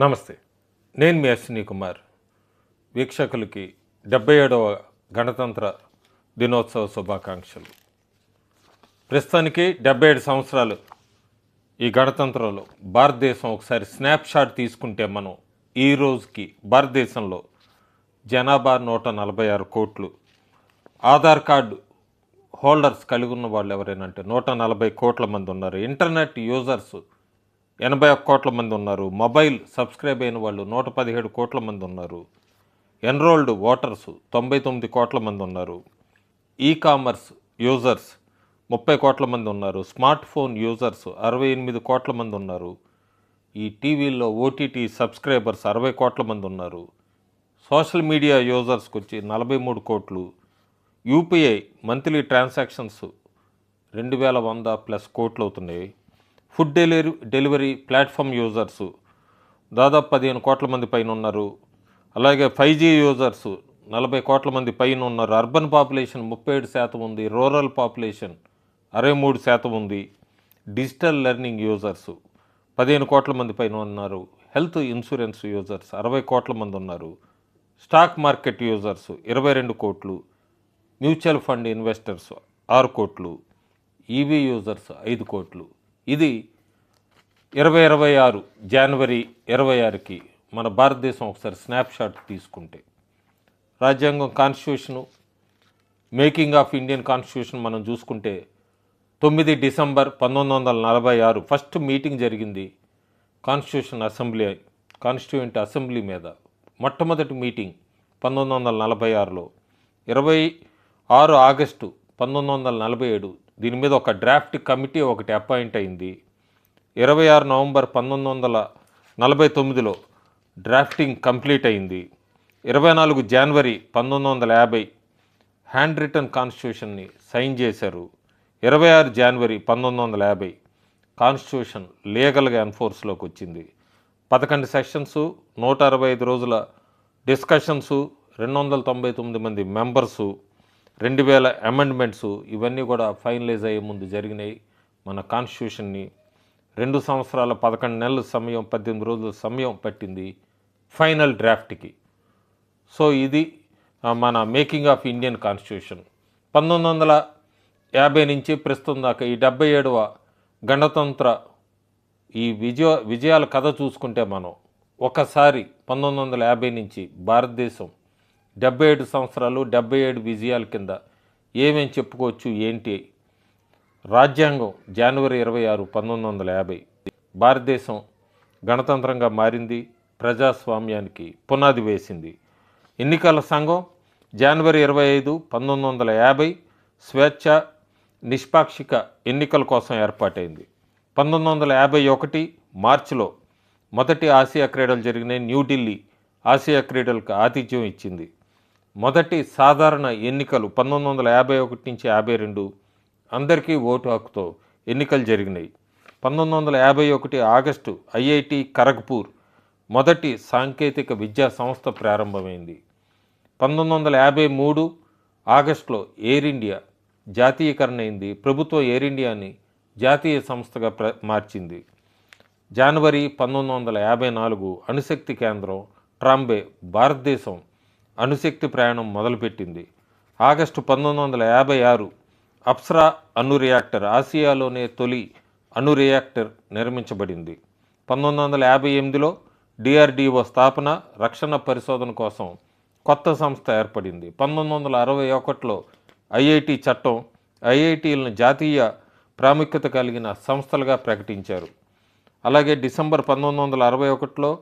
నమస్తే. నేను మీ అశ్విని కుమార్. వీక్షకులకి 77వ గణతంత్ర దినోత్సవ శుభాకాంక్షలు. ప్రస్తుతానికి 77 సంవత్సరాలు ఈ గణతంత్రంలో భారతదేశం ఒకసారి స్నాప్షాట్ తీసుకుంటే మనం ఈ రోజుకి భారతదేశంలో జనాభా 146 కోట్లు, ఆధార్ కార్డు హోల్డర్స్ కలిగి ఉన్న వాళ్ళు ఎవరైనా అంటే 140 కోట్ల మంది ఉన్నారు. ఇంటర్నెట్ యూజర్స్ 81 కోట్ల మంది ఉన్నారు. మొబైల్ సబ్స్క్రైబ్ అయిన వాళ్ళు 117 కోట్ల మంది ఉన్నారు. ఎన్రోల్డ్ ఓటర్స్ 99 కోట్ల మంది ఉన్నారు. కామర్స్ యూజర్స్ 30 కోట్ల మంది ఉన్నారు. స్మార్ట్ ఫోన్ యూజర్స్ 68 కోట్ల మంది ఉన్నారు. ఈ టీవీల్లో ఓటీటీ సబ్స్క్రైబర్స్ 60 కోట్ల మంది ఉన్నారు. సోషల్ మీడియా యూజర్స్కి వచ్చి 43 కోట్లు. యూపీఐ మంత్లీ ట్రాన్సాక్షన్స్ 2100 ప్లస్ కోట్లు అవుతున్నాయి. ఫుడ్ డెలివరీ ప్లాట్ఫామ్ యూజర్సు దాదాపు 15 కోట్ల మంది పైన ఉన్నారు. అలాగే 5G యూజర్సు 40 కోట్ల మంది పైన ఉన్నారు. అర్బన్ పాపులేషన్ 37% ఉంది. రూరల్ పాపులేషన్ 63% ఉంది. డిజిటల్ లెర్నింగ్ యూజర్సు 15 కోట్ల మంది పైన ఉన్నారు. హెల్త్ ఇన్సూరెన్స్ యూజర్స్ 60 కోట్ల మంది ఉన్నారు. స్టాక్ మార్కెట్ యూజర్సు 22 కోట్లు. మ్యూచువల్ ఫండ్ ఇన్వెస్టర్స్ 6 కోట్లు. ఈవీ యూజర్స్ 5 కోట్లు. ఇది 2026 జనవరి 26కి మన భారతదేశం ఒకసారి స్నాప్షాట్ తీసుకుంటే రాజ్యాంగం constitution making of Indian constitution మనం చూసుకుంటే 9 డిసెంబర్ 1946 ఫస్ట్ మీటింగ్ జరిగింది కాన్స్టిట్యూయెంట్ అసెంబ్లీ మీద. మొట్టమొదటి మీటింగ్ 1946లో. 26 ఆగస్టు 1947 దీని మీద ఒక డ్రాఫ్ట్ కమిటీ ఒకటి అపాయింట్ అయింది. 26 నవంబర్ 1949లో డ్రాఫ్టింగ్ కంప్లీట్ అయింది. 24 జనవరి 1950 హ్యాండ్ రిటన్ కాన్స్టిట్యూషన్ని సైన్ చేశారు. 26 జనవరి 1950 కాన్స్టిట్యూషన్ లీగల్గా ఎన్ఫోర్స్లోకి వచ్చింది. 11 సెషన్సు, 165 రోజుల డిస్కషన్సు, 299 మంది మెంబర్సు, 2000 అమెండ్మెంట్సు, ఇవన్నీ కూడా ఫైనలైజ్ అయ్యే ముందు జరిగినాయి. మన కాన్స్టిట్యూషన్ని 2 సంవత్సరాల 11 నెలల సమయం, 18 రోజుల సమయం పట్టింది ఫైనల్ డ్రాఫ్ట్కి. సో ఇది మన మేకింగ్ ఆఫ్ ఇండియన్ కాన్స్టిట్యూషన్. 1950 నుంచి ప్రస్తుతం దాకా ఈ 77వ గణతంత్ర ఈ విజయాల కథ చూసుకుంటే మనం ఒకసారి 1950 నుంచి భారతదేశం 77 సంవత్సరాలు 77 విజయాల కింద ఏమేమి చెప్పుకోవచ్చు ఏంటి. రాజ్యాంగం జనవరి 26, 1950 భారతదేశం గణతంత్రంగా మారింది. ప్రజాస్వామ్యానికి పునాది వేసింది. ఎన్నికల సంఘం జనవరి 25, 1950 స్వేచ్ఛ నిష్పాక్షిక ఎన్నికల కోసం ఏర్పాటైంది. 1951 మార్చిలో మొదటి ఆసియా క్రీడలు జరిగినాయి. న్యూఢిల్లీ ఆసియా క్రీడలకు ఆతిథ్యం ఇచ్చింది. మొదటి సాధారణ ఎన్నికలు 1951 నుంచి 52 అందరికీ ఓటు హక్కుతో ఎన్నికలు జరిగినాయి. 1951 ఆగస్టు ఐఐటి ఖరగ్పూర్ మొదటి సాంకేతిక విద్యా సంస్థ ప్రారంభమైంది. 1953 ఆగస్టులో ఎయిర్ ఇండియా జాతీయకరణ అయింది. ప్రభుత్వం ఎయిర్ ఇండియాని జాతీయ సంస్థగా మార్చింది. జనవరి 1954 అణుశక్తి కేంద్రం ట్రాంబే భారతదేశం అణుశక్తి ప్రయాణం మొదలుపెట్టింది. ఆగస్టు 1956 అప్సరా అణు రియాక్టర్ ఆసియాలోనే తొలి అణు రియాక్టర్ నిర్మించబడింది. 1958లో డిఆర్డిఓ స్థాపన, రక్షణ పరిశోధన కోసం కొత్త సంస్థ ఏర్పడింది. 1961లో ఐఐటి చట్టం ఐఐటీలను జాతీయ ప్రాముఖ్యత కలిగిన సంస్థలుగా ప్రకటించారు. అలాగే డిసెంబర్ 1961లో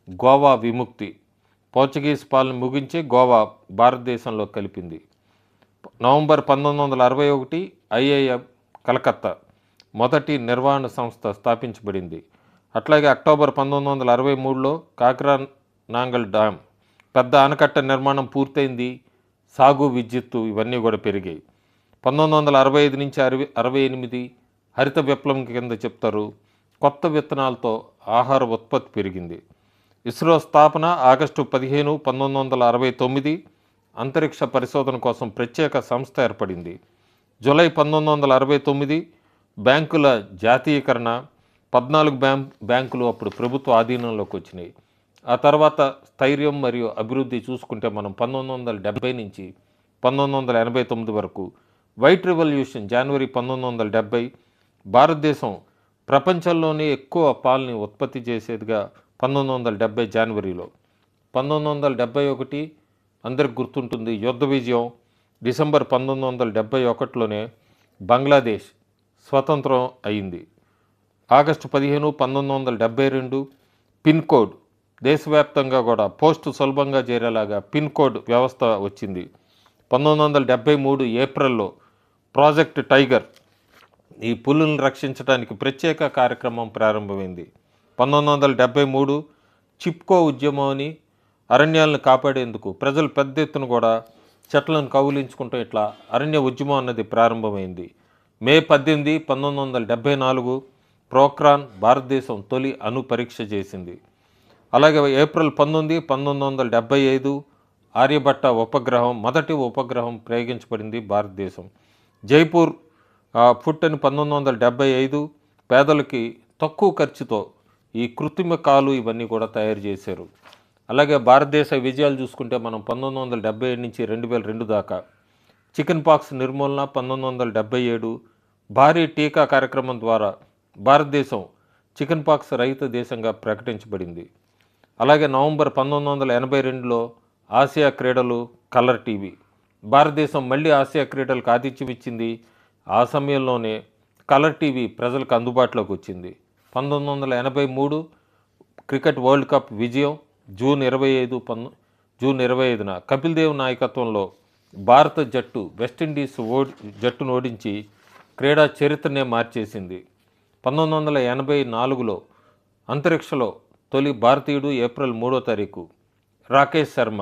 గోవా విముక్తి, పోర్చుగీస్ పాలన ముగించి గోవా భారతదేశంలో కలిపింది. నవంబర్ 1961 ఐఐఎం కలకత్తా మొదటి నిర్వహణ సంస్థ స్థాపించబడింది. అట్లాగే అక్టోబర్ 1963లో కాక్రా నాంగల్ డ్యామ్ పెద్ద ఆనకట్ట నిర్మాణం పూర్తయింది. సాగు, విద్యుత్తు ఇవన్నీ కూడా పెరిగాయి. 1965 నుంచి 68 హరిత విప్లవం కింద చెప్తారు. కొత్త విత్తనాలతో ఆహార ఉత్పత్తి పెరిగింది. ఇస్రో స్థాపన ఆగస్టు 15, 1969 అంతరిక్ష పరిశోధన కోసం ప్రత్యేక సంస్థ ఏర్పడింది. జూలై 1969 బ్యాంకుల జాతీయకరణ, 14 బ్యాంకులు అప్పుడు ప్రభుత్వ ఆధీనంలోకి వచ్చినాయి. ఆ తర్వాత స్థైర్యం మరియు అభివృద్ధి చూసుకుంటే మనం 1970 నుంచి 1989 వరకు వైట్ రెవల్యూషన్ జనవరి 1970 భారతదేశం ప్రపంచంలోనే ఎక్కువ పాలని ఉత్పత్తి చేసేదిగా 1970 జనవరిలో. 1971 అందరికి గుర్తుంటుంది యుద్ధ విజయం. డిసెంబర్ 1971లోనే బంగ్లాదేశ్ స్వతంత్రం అయింది. ఆగస్టు 15, 1972 పిన్ కోడ్ దేశవ్యాప్తంగా కూడా పోస్టు సులభంగా చేరేలాగా పిన్ కోడ్ వ్యవస్థ వచ్చింది. 1973 ఏప్రిల్లో ప్రాజెక్ట్ టైగర్ ఈ పులులను రక్షించడానికి ప్రత్యేక కార్యక్రమం ప్రారంభమైంది. 1973 చిప్కో ఉద్యమం అని అరణ్యాలను కాపాడేందుకు ప్రజలు పెద్ద ఎత్తున కూడా చెట్లను కౌలించుకుంటూ ఇట్లా అరణ్య ఉద్యమం అన్నది ప్రారంభమైంది. మే 18, 1974 ప్రోక్రాన్ భారతదేశం తొలి అణు పరీక్ష చేసింది. అలాగే ఏప్రిల్ 19, 1975 ఆర్యభట్ట ఉపగ్రహం మొదటి ఉపగ్రహం ప్రయోగించబడింది భారతదేశం. జైపూర్ ఫుట్ అని 1975 పేదలకి తక్కువ ఖర్చుతో ఈ కృత్రిమ కాలు ఇవన్నీ కూడా తయారు చేశారు. అలాగే భారతదేశ విజయాలు చూసుకుంటే మనం 1977 నుంచి 2002 దాకా చికెన్ పాక్స్ నిర్మూలన, 1977 భారీ టీకా కార్యక్రమం ద్వారా భారతదేశం చికెన్ పాక్స్ రహిత దేశంగా ప్రకటించబడింది. అలాగే నవంబర్ 1982లో ఆసియా క్రీడలు కలర్ టీవీ భారతదేశం మళ్ళీ ఆసియా క్రీడలకు ఆతిథ్యం ఇచ్చింది. ఆ సమయంలోనే కలర్ టీవీ ప్రజలకు అందుబాటులోకి వచ్చింది. 1983 క్రికెట్ వరల్డ్ కప్ విజయం. జూన్ 25న కపిల్ దేవ్ నాయకత్వంలో భారత జట్టు వెస్టిండీస్ జట్టును ఓడించి క్రీడా చరిత్రనే మార్చేసింది. 1984లో అంతరిక్షలో తొలి భారతీయుడు ఏప్రిల్ 3వ తారీఖు రాకేష్ శర్మ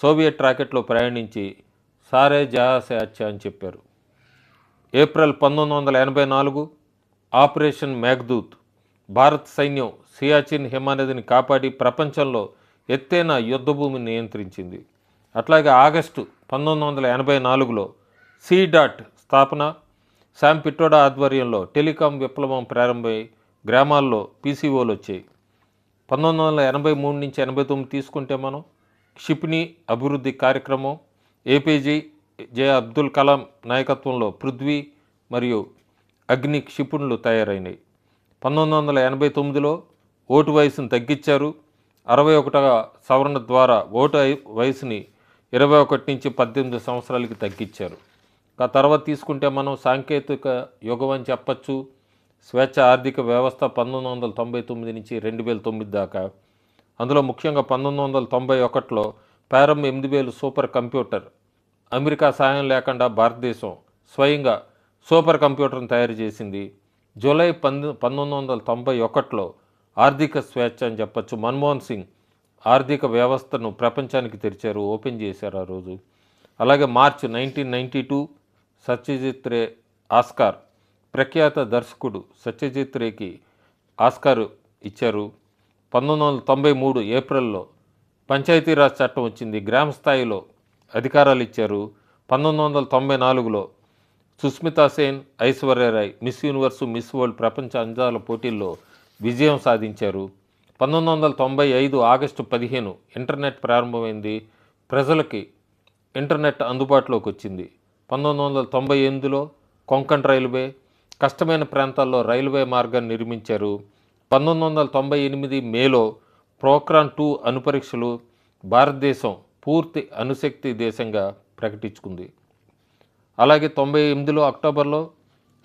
సోవియట్ రాకెట్లో ప్రయాణించి సారే జహాసే అచ్చా అని చెప్పారు. ఏప్రిల్ 1984 ఆపరేషన్ మేఘదూత్ భారత్ సైన్యం సియాచిన్ హిమనదిని కాపాడి ప్రపంచంలో ఎత్తైన యుద్ధభూమిని నియంత్రించింది. అట్లాగే ఆగస్టు 1984లో సి.డాట్ స్థాపన, శామ్ పిట్రోడా ఆధ్వర్యంలో టెలికాం విప్లవం ప్రారంభమై గ్రామాల్లో పీసీఓలు వచ్చాయి. 1983 నుంచి 89 తీసుకుంటే మనం క్షిపణి అభివృద్ధి కార్యక్రమం ఏపీజే అబ్దుల్ కలాం నాయకత్వంలో పృథ్వీ మరియు అగ్ని క్షిపణులు తయారైనాయి. 1989లో ఓటు వయసును తగ్గించారు. 61వ సవరణ ద్వారా ఓటు వయసుని 21 నుంచి 18 సంవత్సరాలకి తగ్గించారు. ఆ తర్వాత తీసుకుంటే మనం సాంకేతిక యుగం అని చెప్పచ్చు. స్వేచ్ఛ ఆర్థిక వ్యవస్థ 1999 నుంచి 2009 దాకా. అందులో ముఖ్యంగా 1991లో పారం 8000 సూపర్ కంప్యూటర్ అమెరికా సహాయం లేకుండా భారతదేశం స్వయంగా సూపర్ కంప్యూటర్ను తయారు చేసింది. జూలై 1991లో ఆర్థిక స్వేచ్ఛ అని చెప్పచ్చు. మన్మోహన్ సింగ్ ఆర్థిక వ్యవస్థను ప్రపంచానికి తెరిచారు, ఓపెన్ చేశారు ఆ రోజు. అలాగే మార్చ్ 1992 సత్యజిత్ రే ఆస్కార్ ప్రఖ్యాత దర్శకుడు సత్యజిత్ రేకి ఆస్కార్ ఇచ్చారు. 1993 ఏప్రిల్లో పంచాయతీరాజ్ చట్టం వచ్చింది, గ్రామ స్థాయిలో అధికారాలు ఇచ్చారు. 1994లో Sushmita Sen, Aishwarya Rai miss universe, miss world ప్రపంచ అందాల పోటీల్లో విజయం సాధించారు. 1995 ఆగస్టు 15 ఇంటర్నెట్ ప్రారంభమైంది, ప్రజలకి ఇంటర్నెట్ అందుబాటులోకి వచ్చింది. 1998లో కొంకణ్ రైల్వే కష్టమైన ప్రాంతాల్లో రైల్వే మార్గాన్ని నిర్మించారు. 1998 మేలో ప్రోక్రాన్ 2 అణుపరీక్షలు భారతదేశం పూర్తి అణుశక్తి దేశంగా ప్రకటించుకుంది. అలాగే 98లో అక్టోబర్లో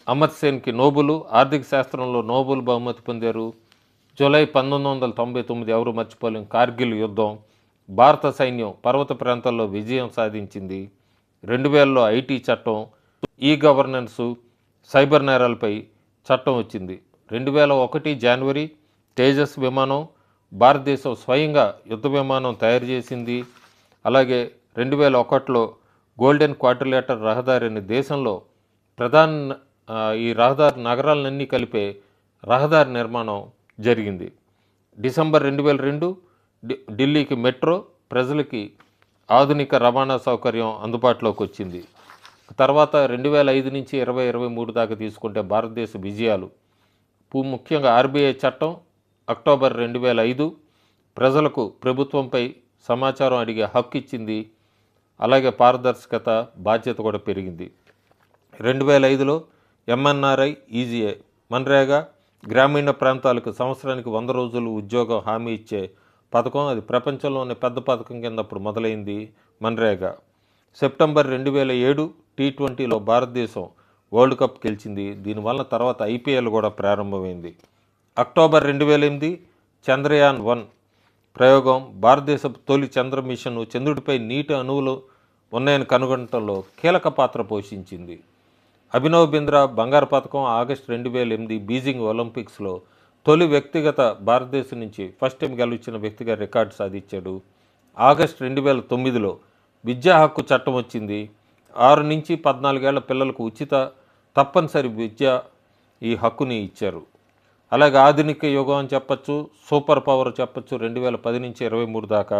అమర్ సేన్కి నోబెల్ ఆర్థిక శాస్త్రంలో నోబెల్ బహుమతి పొందారు. జూలై 1999 ఎవరు మర్చిపోలేం కార్గిల్ యుద్ధం. భారత సైన్యం పర్వత ప్రాంతాల్లో విజయం సాధించింది. 2000లో ఐటీ చట్టం, ఈ గవర్నెన్సు, సైబర్ నేరాలపై చట్టం వచ్చింది. 2001 జనవరి తేజస్ విమానం భారతదేశం స్వయంగా యుద్ధ విమానం తయారు చేసింది. అలాగే 2001లో గోల్డెన్ క్వాడ్రిలేటర్ రహదారి అనే దేశంలో ఈ రహదారి నగరాలన్నీ కలిపే రహదారి నిర్మాణం జరిగింది. డిసెంబర్ 2002 ఢిల్లీకి మెట్రో ప్రజలకి ఆధునిక రవాణా సౌకర్యం అందుబాటులోకి వచ్చింది. తర్వాత 2005 నుంచి 2023 దాకా తీసుకుంటే భారతదేశ విజయాలు ముఖ్యంగా ఆర్బీఐ చట్టం అక్టోబర్ 2005, ప్రజలకు ప్రభుత్వంపై సమాచారం అడిగే హక్కు ఇచ్చింది. అలాగే పారదర్శకత, బాధ్యత కూడా పెరిగింది. 2005లో ఎంఎన్ఆర్ఐ ఈజీఏ మన్రేగా గ్రామీణ ప్రాంతాలకు సంవత్సరానికి 100 రోజులు ఉద్యోగం హామీ ఇచ్చే పథకం. అది ప్రపంచంలోనే పెద్ద పథకం కింద అప్పుడు మొదలైంది మన్రేగా. సెప్టెంబర్ 2007 T20లో భారతదేశం వరల్డ్ కప్ గెలిచింది. దీనివల్ల తర్వాత ఐపీఎల్ కూడా ప్రారంభమైంది. అక్టోబర్ 2008 చంద్రయాన్-1 ప్రయోగం. భారతదేశపు తొలి చంద్ర మిషన్ చంద్రుడిపై నీటి అణువులు ఉన్నాయని కనుగొనడంలో కీలక పాత్ర పోషించింది. అభినవ్ బింద్రా బంగారు పథకం. ఆగస్టు 2008 బీజింగ్ ఒలింపిక్స్లో తొలి వ్యక్తిగత భారతదేశం నుంచి ఫస్ట్ టైం గెలిచిన వ్యక్తిగా రికార్డు సాధించాడు. ఆగస్టు 2009లో విద్యా హక్కు చట్టం వచ్చింది. 6 నుంచి 14 ఏళ్ల పిల్లలకు ఉచిత తప్పనిసరి విద్య ఈ హక్కుని ఇచ్చారు. అలాగే ఆధునిక యుగం అని చెప్పచ్చు, సూపర్ పవర్ చెప్పచ్చు. 2010 నుంచి 23 దాకా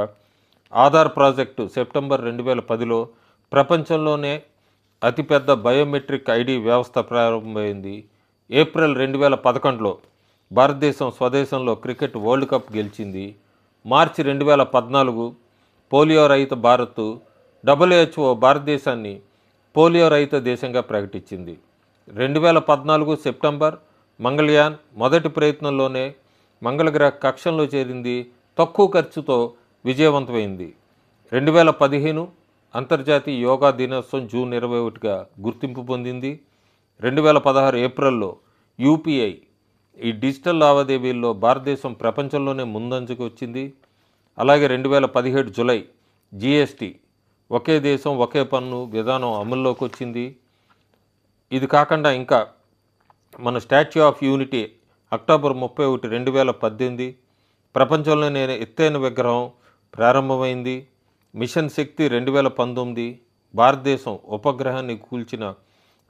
ఆధార్ ప్రాజెక్టు సెప్టెంబర్ 2010లో ప్రపంచంలోనే అతిపెద్ద బయోమెట్రిక్ ఐడి వ్యవస్థ ప్రారంభమైంది. ఏప్రిల్ 2011లో భారతదేశం స్వదేశంలో క్రికెట్ వరల్డ్ కప్ గెలిచింది. మార్చి 2014 పోలియో రహిత భారత్. WHO భారతదేశాన్ని పోలియో రహిత దేశంగా ప్రకటించింది. 2014 సెప్టెంబర్ మంగళయాన్ మొదటి ప్రయత్నంలోనే మంగళగ్రహ కక్షంలో చేరింది. తక్కువ ఖర్చుతో విజయవంతమైంది. 2015 అంతర్జాతీయ యోగా దినోత్సవం జూన్ 21గా గుర్తింపు పొందింది. 2016 ఏప్రిల్లో యూపీఐ ఈ డిజిటల్ లావాదేవీల్లో భారతదేశం ప్రపంచంలోనే ముందంజకు వచ్చింది. అలాగే 2017 జూలై జీఎస్టీ ఒకే దేశం ఒకే పన్ను విధానం అమల్లోకి వచ్చింది. ఇది కాకుండా ఇంకా మన స్టాచ్యూ ఆఫ్ యూనిటీ అక్టోబర్ 31, 2018 ప్రపంచంలోనే ఎత్తైన విగ్రహం ప్రారంభమైంది. మిషన్ శక్తి 2019 భారతదేశం ఉపగ్రహాన్ని కూల్చిన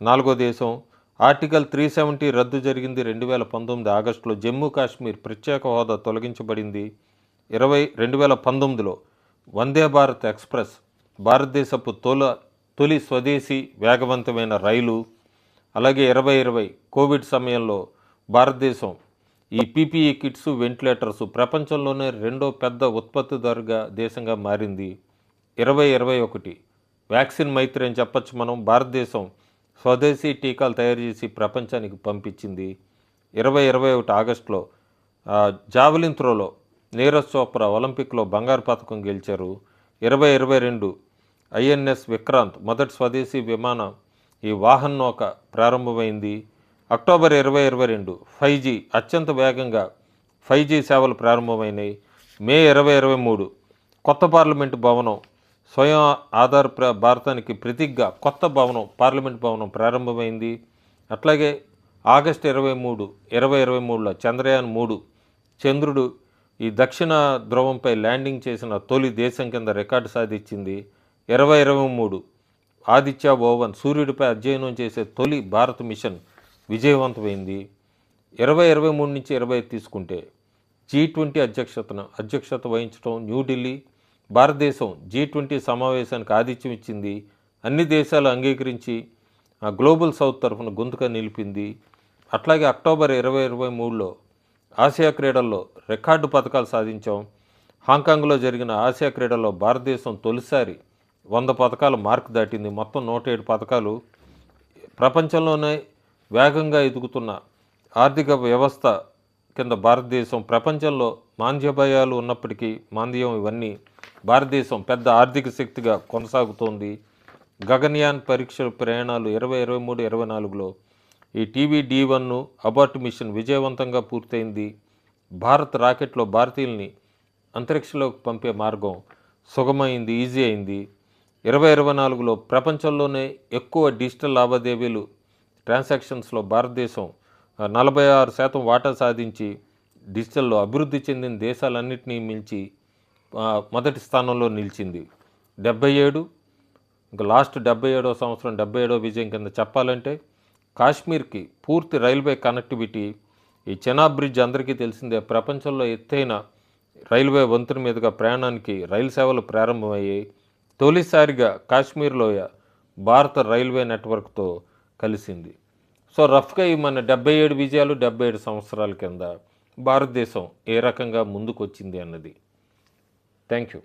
4వ దేశం. ఆర్టికల్ 370 రద్దు జరిగింది 2019 ఆగస్టులో. జమ్మూ కాశ్మీర్ ప్రత్యేక హోదా తొలగించబడింది. 2019లో వందే భారత్ ఎక్స్ప్రెస్ భారతదేశపు తొలి స్వదేశీ వేగవంతమైన రైలు. అలాగే 2020 కోవిడ్ సమయంలో భారతదేశం ఈ పీపీఈ కిట్స్, వెంటిలేటర్స్ ప్రపంచంలోనే రెండో పెద్ద ఉత్పత్తిదారుగా దేశంగా మారింది. 2021 వ్యాక్సిన్ మైత్రి అని చెప్పచ్చు మనం. భారతదేశం స్వదేశీ టీకాలు తయారు చేసి ప్రపంచానికి పంపించింది. 2021 ఆగస్టులో జావలిన్ త్రోలో నీరజ్ చోప్రా ఒలింపిక్లో బంగారు పథకం గెలిచారు. 2022 ఐఎన్ఎస్ విక్రాంత్ మొదటి స్వదేశీ విమానం ఈ వాహన్ నౌక ప్రారంభమైంది. అక్టోబర్ 2022 5G అత్యంత వేగంగా 5G సేవలు ప్రారంభమైనాయి. మే 2023 కొత్త పార్లమెంటు భవనం స్వయం ఆధార్ భారతానికి ప్రతీకగా కొత్త భవనం పార్లమెంట్ భవనం ప్రారంభమైంది. అట్లాగే ఆగస్టు 23, 2023లో చంద్రయాన్-3 చంద్రుడు ఈ దక్షిణ ధ్రువంపై ల్యాండింగ్ చేసిన తొలి దేశం కింద రికార్డు సాధించింది. 2023 ఆదిత్య-1 సూర్యుడిపై అధ్యయనం చేసే తొలి భారత మిషన్ విజయవంతమైంది. 2023 నుంచి 25 తీసుకుంటే G20 అధ్యక్షత వహించడం న్యూఢిల్లీ. భారతదేశం G20 సమావేశానికి ఆతిథ్యం ఇచ్చింది. అన్ని దేశాలు అంగీకరించి గ్లోబల్ సౌత్ తరఫున గొంతుగా నిలిపింది. అట్లాగే అక్టోబర్ 2023లో ఆసియా క్రీడల్లో రికార్డు పథకాలు సాధించాం. హాంకాంగ్లో జరిగిన ఆసియా క్రీడల్లో భారతదేశం తొలిసారి 100 పథకాల మార్కు దాటింది. మొత్తం 107 పథకాలు. ప్రపంచంలోనే వేగంగా ఎదుగుతున్న ఆర్థిక వ్యవస్థ కింద భారతదేశం ప్రపంచంలో మాంద్య భయాలు ఉన్నప్పటికీ మాంద్యం ఇవన్నీ భారతదేశం పెద్ద ఆర్థిక శక్తిగా కొనసాగుతోంది. గగన్యాన్ పరీక్ష ప్రయాణాలు 2023-24లో ఈ TB-D1 అబార్ట్ మిషన్ విజయవంతంగా పూర్తయింది. భారత్ రాకెట్లో భారతీయుల్ని అంతరిక్షంలోకి పంపే మార్గం సుగమైంది, ఈజీ అయింది. 2024లో ప్రపంచంలోనే ఎక్కువ డిజిటల్ లావాదేవీలు ట్రాన్సాక్షన్స్లో భారతదేశం 46% వాటా సాధించి డిజిటల్లో అభివృద్ధి చెందిన దేశాలన్నింటినీ మించి మొదటి స్థానంలో నిలిచింది. 77 ఇంకా లాస్ట్ 77వ సంవత్సరం 77వ విజయం కింద చెప్పాలంటే కాశ్మీర్కి పూర్తి రైల్వే కనెక్టివిటీ. ఈ చెనాబ్ బ్రిడ్జ్ అందరికీ తెలిసిందే. ప్రపంచంలో ఎత్తైన రైల్వే వంతెన మీదుగా ప్రయాణానికి రైలు సేవలు ప్రారంభమయ్యాయి. తొలిసారిగా కాశ్మీర్ లోయ భారత రైల్వే నెట్వర్క్తో కలిసింది. సో రఫ్గా ఈ మన 77 విజయాలు 77 సంవత్సరాల కింద భారతదేశం ఏ రకంగా ముందుకు వచ్చింది అన్నది. Thank you.